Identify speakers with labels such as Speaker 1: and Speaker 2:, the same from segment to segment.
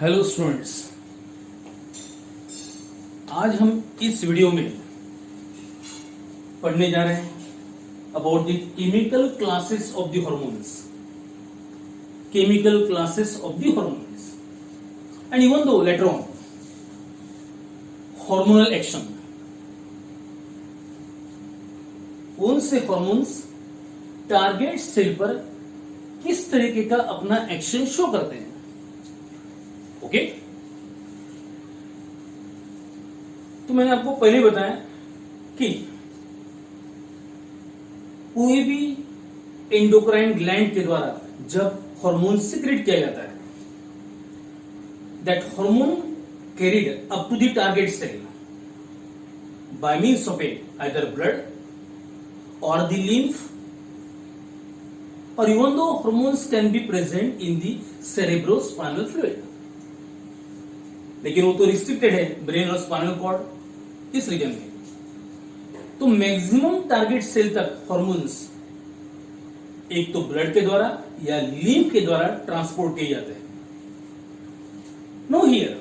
Speaker 1: Hello students, आज हम इस वीडियो में पढ़ने जा रहे हैं about the chemical classes of the hormones. Chemical classes of the hormones and even though later on hormonal action. कौन से हार्मोन्स टारगेट सेल पर किस तरीके का अपना एक्शन शो करते हैं। ओके, तो मैंने आपको पहले बताया कि कोई भी एंडोक्राइन ग्लैंड के द्वारा जब हार्मोन सिक्रेट किया जाता है, that hormone carried up to the target cell by means of either blood और the lymph, or even though hormones can be present in the cerebrospinal fluid, लेकिन वो तो रिस्ट्रिक्टेड है ब्रेन और स्पाइनल कॉर्ड इस रीजन में। तो maximum target cell तक हार्मोन्स एक तो ब्लड के द्वारा या लिम्फ के द्वारा ट्रांसपोर्ट किए जाते हैं। Now here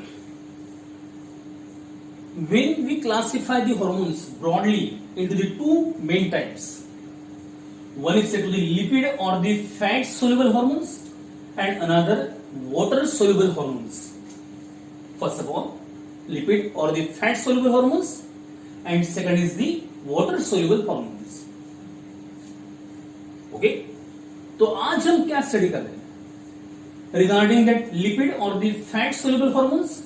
Speaker 1: when we classify the hormones broadly into the two main types, one is said to the lipid or the fat soluble hormones and another water soluble hormones. First of all, lipid or the fat soluble hormones and second is the water soluble hormones. Okay, तो आज हम क्या study कर रहे हैं regarding that lipid और the fat soluble hormones,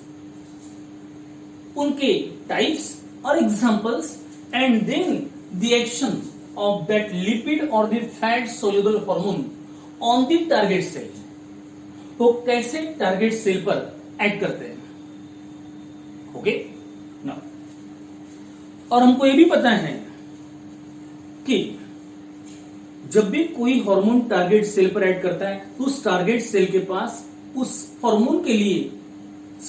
Speaker 1: उनके types और examples and then the action of that lipid or the fat soluble hormone on the target cell। तो कैसे टारगेट सेल पर एक्ट करते हैं। ओके ना, और हमको यह भी पता है कि जब भी कोई हार्मोन टारगेट सेल पर एक्ट करता है तो उस टारगेट सेल के पास उस हार्मोन के लिए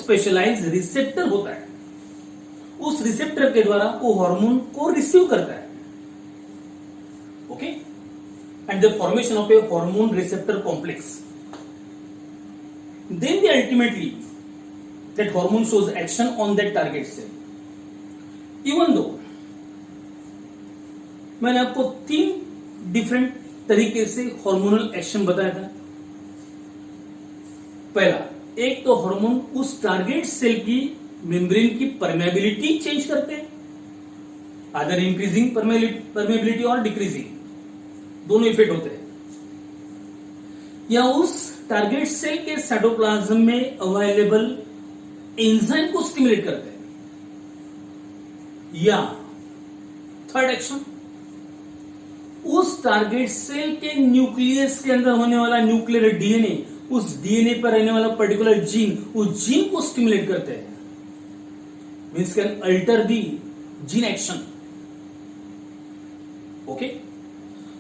Speaker 1: स्पेशलाइज्ड रिसेप्टर होता है। उस रिसेप्टर के द्वारा वो हार्मोन को रिसीव करता है। Okay, and the formation of a hormone receptor complex, then ultimately that hormone shows action on that target cell। even though मैंने आपको 3 डिफरेंट तरीके से हार्मोनल एक्शन बताया था। पहला, एक तो हार्मोन उस टारगेट सेल की मेम्ब्रेन की परमेबिलिटी चेंज करते हैं, अदर इंक्रीजिंग परमेबिलिटी और डिक्रीजिंग, दोनों इफेक्ट होते हैं, या उस टारगेट सेल के साइटोप्लाज्म में अवेलेबल एंजाइम को स्टिमुलेट करते हैं, या थर्ड एक्शन उस टारगेट सेल के न्यूक्लियस के अंदर होने वाला न्यूक्लियर डीएनए, उस डीएनए पर रहने वाला पर्टिकुलर जीन, उस जीन को स्टिमुलेट करते हैं, means can alter the gene action. Okay,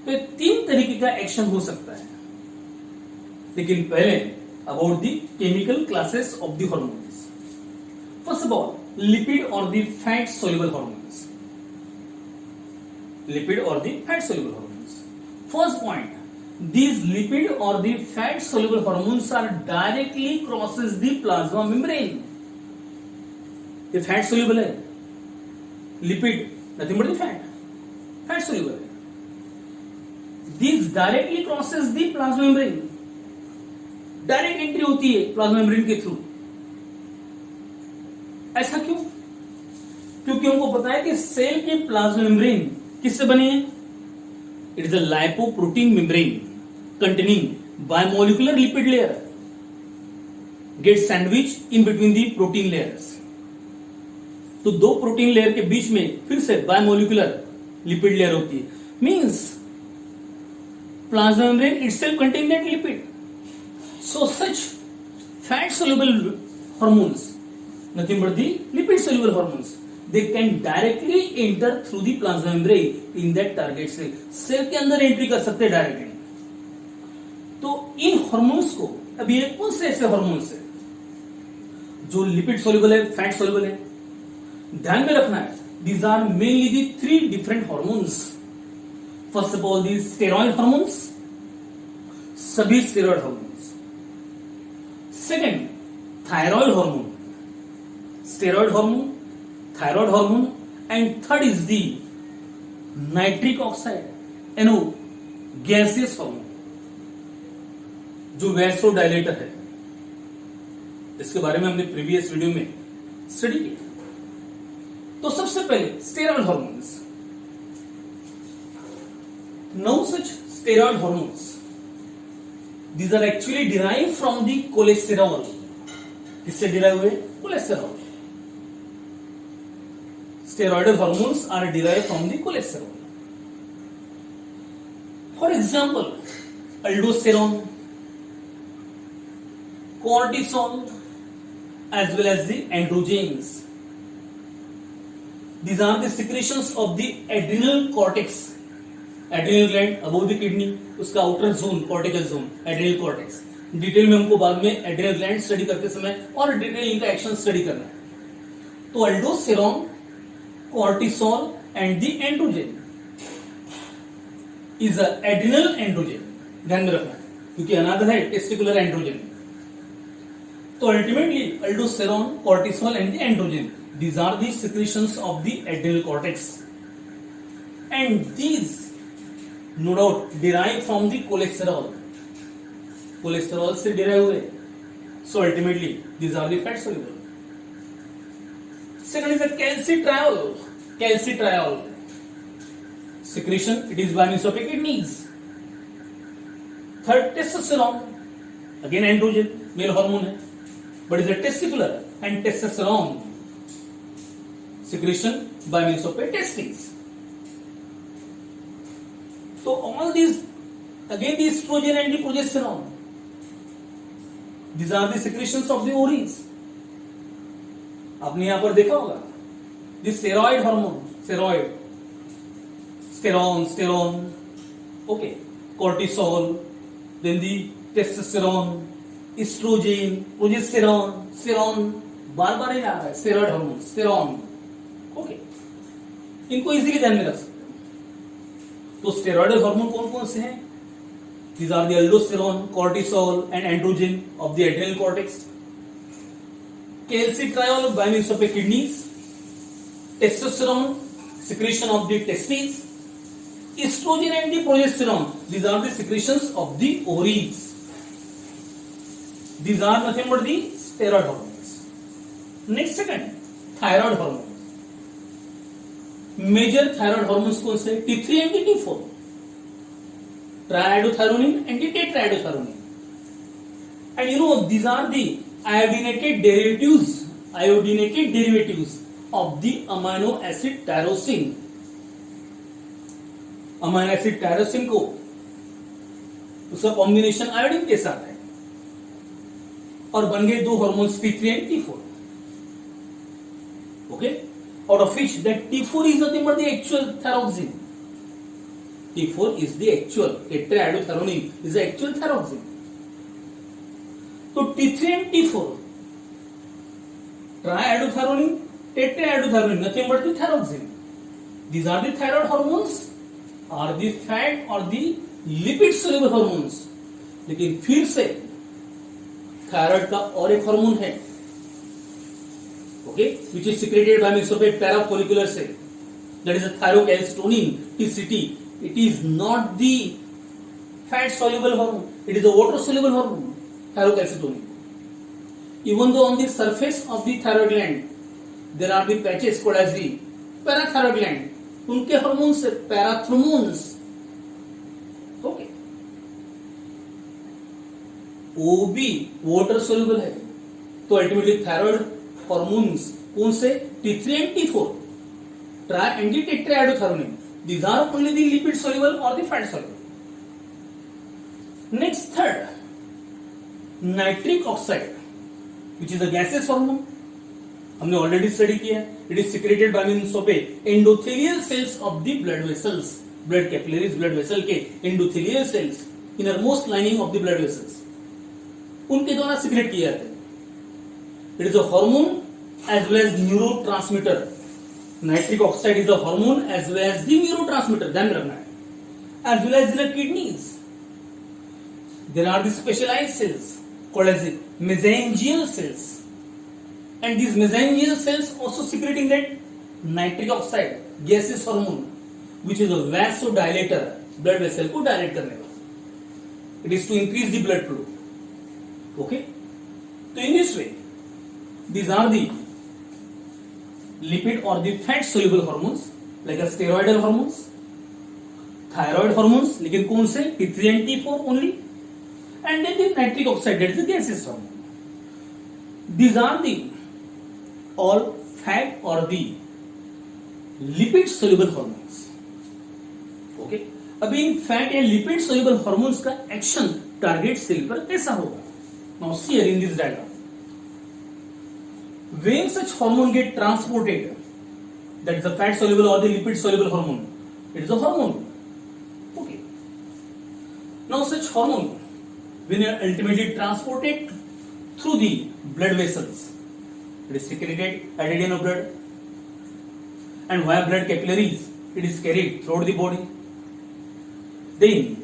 Speaker 1: तो 3 तरीके का एक्शन हो सकता है। लेकिन पहले about the chemical classes of the hormones. First of all, lipid और the fat soluble hormones. Lipid और the fat soluble hormones. First point, these lipid or the fat soluble hormones are directly crosses the plasma membrane। ये fat soluble है, lipid nothing but the fat soluble है। These directly crosses the plasma membrane, direct entry होती है plasma membrane के through. ऐसा क्यों? क्योंकि हमको पता है कि सेल के प्लाज्मा मेम्ब्रेन किससे बने हैं? It is a lipoprotein membrane containing biomolecular lipid layer get sandwich in between the protein layers. तो 2 प्रोटीन लेयर के बीच में फिर से बायोमोलिकुलर लिपिड लेयर होती है, means plasma membrane itself contain that lipid। So such fat soluble hormones, nothing but the lipid soluble hormones, they can directly enter through the plasma membrane in that target cell। Cell के अंदर entry कर सकते हैं directly. तो इन hormones को, अब ये कौन से ऐसे हार्मोन्स है जो लिपिड सोल्यूबल है, फैट सोल्यूबल है, ध्यान में रखना है। These are mainly the 3 different hormones. First of all the steroid thyroid hormone, steroid hormone, thyroid hormone, and third is the nitric oxide, NO, gaseous hormone, जो वैसोडायलेटर है। इसके बारे में हमने प्रीवियस वीडियो में स्टडी किया। तो सबसे पहले steroid hormones. Now such steroid hormones, these are actually derived from the cholesterol. किससे डिराइव हुए? Cholesterol. Steroidal hormones are derived from the cholesterol. For example, aldosterone, cortisol, as well as the androgens. These are the secretions of the adrenal cortex. Adrenal gland above the kidney, उसका outer zone, cortical zone, adrenal cortex. Detail में हमको बाद में adrenal gland study करते समय और detail इनका action study करना है। तो अल्डोस्टेरोन, cortisol and the androgen is a adrenal androgen, ध्यान में रखना क्योंकि अनादर है टेस्टिकुलर एंड्रोजन। तो ultimately aldosterone, cortisol and the androgen, these are the secretions of the adrenal cortex, and these no doubt derive from the cholesterol. Cholesterol से derive हुए, so ultimately these are the fat soluble. Second is the calcitriol. Calcitriol secretion, it is by means of the kidneys. Third, testosterone, again androgen, male hormone है, but is a testicular, and testosterone secretion by means of the testes. So all these, again the estrogen and the progesterone, these are the secretions of the ovaries. आपने यहां पर देखा होगा the steroid hormone, steroid, sterone, okay, cortisol, then the testosterone, estrogen, progesterone, sterone, बार बार ही आ रहा है steroid hormone, sterone, okay, इनको easily ध्यान में रख सकते हैं। तो स्टेरॉइडल हार्मोन कौन कौन से हैं? These are the aldosterone, cortisol and androgen of the adrenal cortex. Calcitriol by means of the kidneys, testosterone secretion of the testes, estrogen and the progesterone, these are the secretions of the ovaries. These are nothing but the steroid hormones. Next, second, thyroid hormone. Major thyroid hormones कौन से? T3 and T4, triiodothyronine and the tetraiodothyronine. And you know these are the iodinated derivatives of the amino acid tyrosine. Amino acid tyrosine को उसका combination iodine के साथ है और बन गए दो hormones T3 and T4. Okay, out of which that T4 is nothing but the actual thyroxine. T4 is the actual, tetraiodothyronine is the actual thyroxine. तो T3 and T4, triiodothyronine, tetraiodothyronine, nothing but the thyroxine. These are the thyroid hormones, are the fat or the lipid soluble hormones. लेकिन फिर से thyroid का और एक hormone है, okay, which is secreted by means of a parafollicular cell, that is a thyrocalcitonin, TCT. It is not the fat soluble hormone, it is a water soluble hormone, thyrocalcitonin. Even though on the surface of the thyroid gland there are the patches called as the parathyroid gland, उनके hormone से पैराथ्रोमोन्स, okay, वो भी water soluble है। तो ultimately thyroid hormones कौन से? T3 and T4, tri and tetraiodothyronine. These are only the lipid soluble or the fat soluble. Next, third, nitric oxide, which is a gaseous hormone. हमने already study किया है. It is secreted by means of endothelial cells of the blood vessels, blood capillaries, blood vessel के endothelial cells, innermost lining of the blood vessels, उनके द्वारा secrete किया जाता है. It is a hormone as well as neurotransmitter. Nitric oxide is a hormone as well as the neurotransmitter, ध्यान रखना है. As well as in the kidneys there are the specialised sales called as mesangial cells. and these mesangial cells also secreting that nitric oxide gaseous hormone which is a vasodilator, blood vessel को dilate करने वाला. It is to increase the blood flow. Okay, so in this way these are the lipid or the fat soluble hormones like a steroidal hormones, thyroid hormones, लेकिन कौन से? T3 and T4 only, and then the nitric oxide, that is the gaseous hormone. These are the all fat or the lipid soluble hormones. Okay, अभी इन fat या lipid soluble hormones का action target cell पर कैसा होगा? Now see here in this diagram. When such hormone get transported, that is the fat soluble or the lipid soluble hormone, it is a hormone. Okay. Now such hormone, when are ultimately transported through the blood vessels, it is secreted, added in a blood, and via blood capillaries, it is carried throughout the body. Then,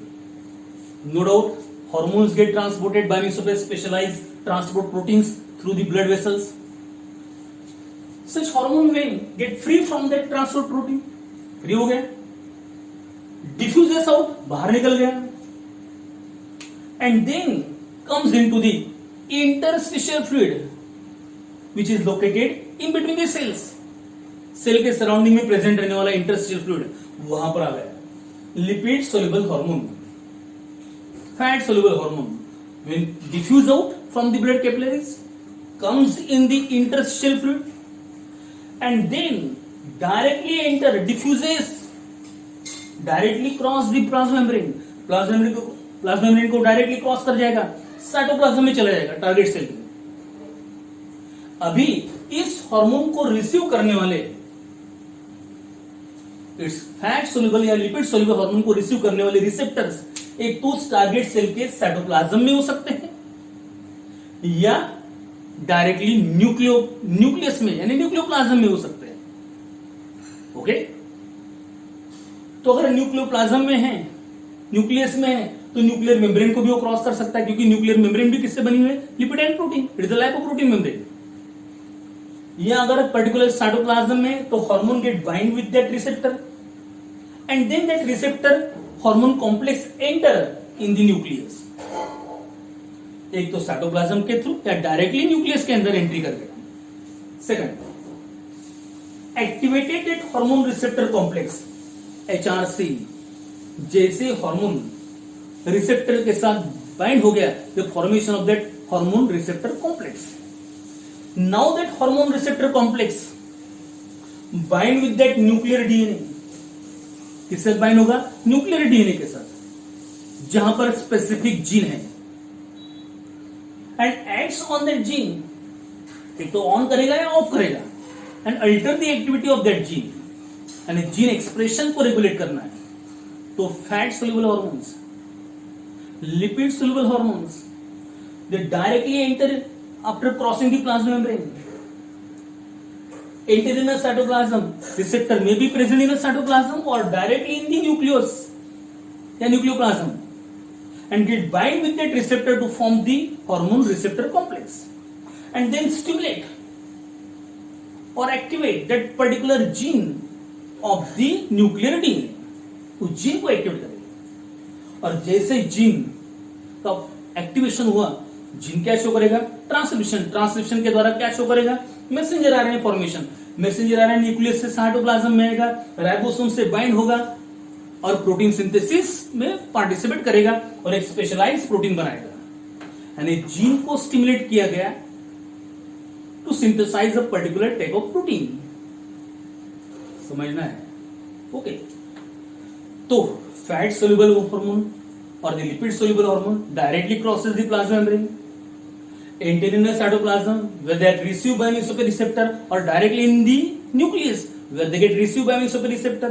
Speaker 1: no doubt, hormones get transported by means of a specialized transport proteins through the blood vessels. Such hormone when get free from that transport protein, free हो गया, diffuses out, बाहर निकल गया, and then comes into the interstitial fluid, which is located in between the cells. Cell के surrounding में present रहने वाला interstitial fluid वहां पर आ गया. Lipid soluble hormone, fat soluble hormone, when diffuse out from the blood capillaries, comes in the interstitial fluid, and then directly enter, diffuses, directly cross the plasma membrane. Plasma membrane को directly cross कर जाएगा, cytoplasm में चला जाएगा target cell में. अभी इस hormone को रिसीव करने वाले, इट्स फैट सोल्यूबल या लिपिड सोल्यूबल हार्मोन को रिसीव करने वाले रिसेप्टर्स एक तो टारगेट सेल के साइटोप्लाज्म में हो सकते हैं या डायरेक्टली न्यूक्लियस में यानी न्यूक्लियोप्लाज्म में हो सकते हैं. ओके, तो अगर न्यूक्लियोप्लाज्म में है, न्यूक्लियस में है, तो न्यूक्लियर मेम्ब्रेन को भी वो क्रॉस कर सकता है, क्योंकि न्यूक्लियर मेम्ब्रेन भी किससे बनी हुई है? Lipid and protein. It is the lipoprotein membrane. या अगर पर्टिकुलर साइटोप्लाज्म में, तो hormone get bind with that receptor and then that receptor hormone complex enter in the nucleus. एक तो साइटोप्लाज्म के थ्रू या डायरेक्टली न्यूक्लियस के अंदर एंट्री कर गया. Second, activated that hormone receptor complex HRC. जैसे हार्मोन रिसेप्टर के साथ बाइंड हो गया, the formation of that hormone receptor complex. Now that hormone receptor complex bind with that nuclear DNA. किससे बाइंड होगा? न्यूक्लियर डीएनए के साथ, जहां पर स्पेसिफिक जीन है, and acts on that gene. एक तो ऑन करेगा या ऑफ करेगा, and alter the activity of that gene, यानी जीन एक्सप्रेशन को रेगुलेट करना है. तो fat soluble hormones, lipid soluble hormones, they directly enter after crossing the plasma membrane, enter in a cytoplasm. Receptor may be present in a cytoplasm or directly in the nucleus या nucleoplasm, and get bind with that receptor to form the hormone receptor complex, and then stimulate or activate that particular gene of the nuclear DNA. उस gene को activate करेगा, और जैसे gene का activation हुआ, gene क्या show करेगा? Transcription. Transcription के द्वारा क्या शो करेगा? Messenger RNA formation. Messenger RNA nucleus से साइटोप्लाज्म में आएगा, राइबोसोम से बाइंड होगा और प्रोटीन सिंथेसिस में पार्टिसिपेट करेगा और एक स्पेशलाइज्ड प्रोटीन बनाएगा. यानी जीन को स्टिमुलेट किया गया to synthesise a particular type of protein. समझना है? ओके, तो फैट सोल्यूबल हार्मोन और the lipid soluble hormone directly crosses the plasma membrane, enter in the cytoplasm where they are received by means of a receptor, or directly in the nucleus where they get received by means of a receptor.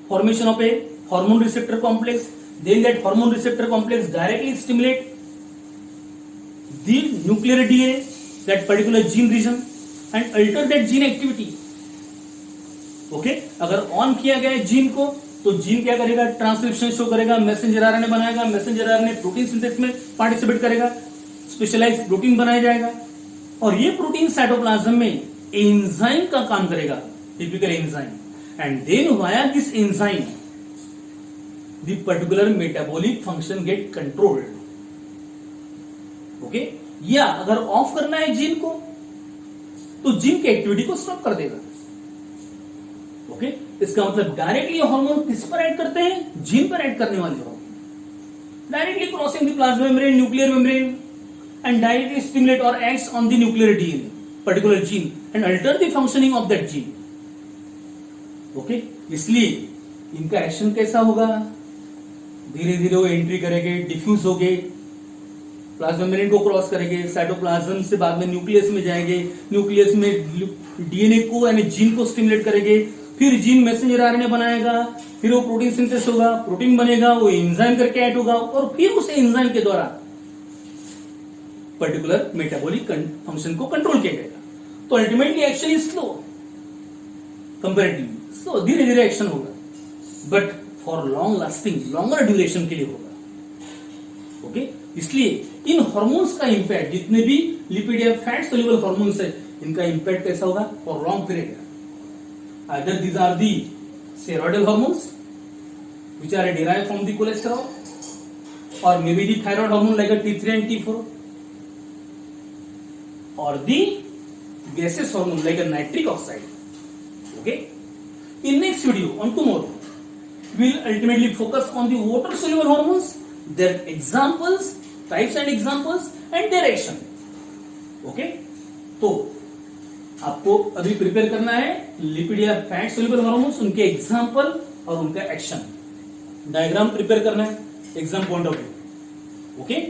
Speaker 1: Formation of a hormone receptor complex, then that hormone receptor complex directly stimulate the nuclear DNA, that particular gene region, and alter that gene activity. Okay, अगर on किया गया है gene को, तो gene क्या करेगा? Transcription show करेगा, messenger RNA बनाएगा, मैसेंजर आरएनए प्रोटीन सिंथेसिस में पार्टिसिपेट करेगा, स्पेशलाइज्ड प्रोटीन बनाया जाएगा, और ये प्रोटीन साइटोप्लाज्म में एंजाइम का काम करेगा, typical enzyme, and then via this enzyme the particular metabolic function get controlled. Okay, या अगर ऑफ करना है जीन को तो जीन की एक्टिविटी को स्टॉप कर देगा। ओके, इसका मतलब डायरेक्टली हार्मोन किस पर ऐड करते हैं? जीन पर ऐड करने वाले hormone directly crossing the plasma membrane, nuclear membrane, and directly stimulate or acts on the nuclear DNA, particular gene, and alter the functioning of that gene. Okay? इसलिए इनका action कैसा होगा? धीरे धीरे वो एंट्री करेंगे, डिफ्यूज होंगे, प्लाज्मा मेम्ब्रेन को क्रॉस करेंगे, साइटोप्लाज्म से बाद में न्यूक्लियस में जाएंगे, न्यूक्लियस में डीएनए को यानी जीन को स्टिमुलेट करेंगे, फिर जीन मैसेंजर आरएनए बनाएगा, फिर वो प्रोटीन सिंथेसिस होगा, प्रोटीन बनेगा, वो एंजाइम करके ऐड होगा, और फिर उस एंजाइम के द्वारा पर्टिकुलर मेटाबॉलिक फंक्शन को कंट्रोल किया जाएगा। तो ultimately action is slow, comparatively slow, धीरे धीरे एक्शन होगा, but for long lasting, longer duration के लिए होगा। ओके, इसलिए इन हार्मोन्स का इंपैक्ट, जितने भी लिपिड या फैट सोल्यूबल हार्मोन्स है, इनका इंपैक्ट कैसा होगा? For long period. Either these are the steroidal hormones which are derived from the cholesterol, or maybe the thyroid hormone like a T3 and T4, or the gaseous hormone like a nitric oxide. Okay, in next video on tomorrow we will ultimately focus on the water soluble hormones, their examples, types and examples, and their action. Okay, तो आपको अभी prepare करना है lipid या fat soluble hormones, उनके example और उनका action diagram prepare करना है exam point of view. Okay,